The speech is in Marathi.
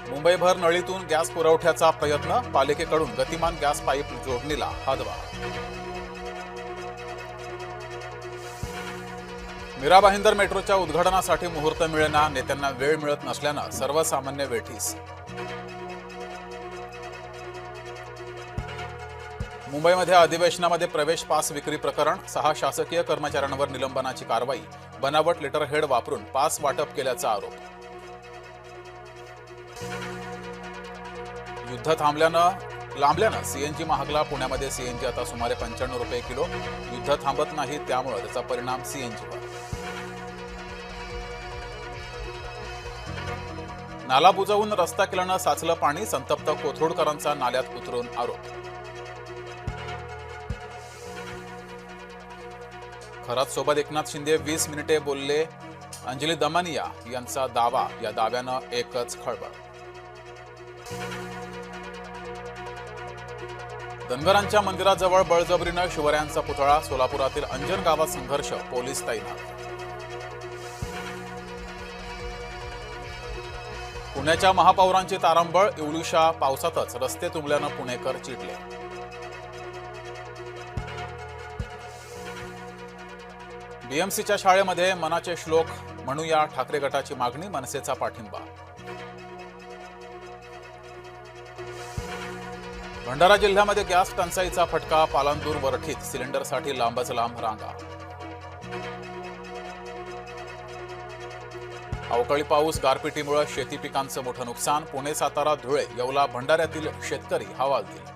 मुंबईभर नळीतून गॅस पुरवठ्याचा प्रयत्न, पालिकेकडून गतिमान गॅस पाईप जोडणीला हातभार. मीरा भाईंदर मेट्रोच्या उद्घाटनासाठी मुहूर्त मिळेना, नेत्यांना वेळ मिळत नसल्यानं सर्वसामान्य वेठीस. मुंबईमध्ये अधिवेशनामध्ये प्रवेश पास विक्री प्रकरण, 6 शासकीय कर्मचाऱ्यांवर निलंबनाची कारवाई, बनावट लेटर हेड वापरून पास वाटप केल्याचा आरोप. युद्ध लांबल्यानं सीएनजी महागला, पुण्यामध्ये सीएनजी आता सुमारे 95 रुपये किलो. युद्ध थांबत नाही, त्यामुळे त्याचा परिणाम सीएनजीवर. नाला बुजवून रस्ता केल्यानं साचलं पाणी, संतप्त कोथरूडकरांचा नाल्यात उतरून आरोप. खरात सोबत एकनाथ शिंदे 20 मिनिटे बोलले, अंजली दमनिया यांचा दावा, या दाव्यानं एकच खळबळ. धनगरांच्या मंदिराजवळ बळजबरीनं शिवरायांचा पुतळा, सोलापुरातील अंजन गावात संघर्ष, पोलीस तैनात. पुण्याच्या महापौरांची तारंबळ, एवढ्याशा पावसातच रस्ते तुंबल्यानं पुणेकर चिडले. बीएमसीच्या शाळेमध्ये मनाचे श्लोक म्हणूया, ठाकरे गटाची मागणी, मनसेचा पाठिंबा. भंडारा जिल्ह्यामध्ये गॅस टंचाईचा फटका, पालांदूर वरठीत सिलेंडरसाठी लांबच लांब रांगा. अवकाळी पाऊस, गारपिटीमुळे शेती पिकांचं मोठं नुकसान, पुणे, सातारा, धुळे, येवला, भंडाऱ्यातील शेतकरी हवालदिल.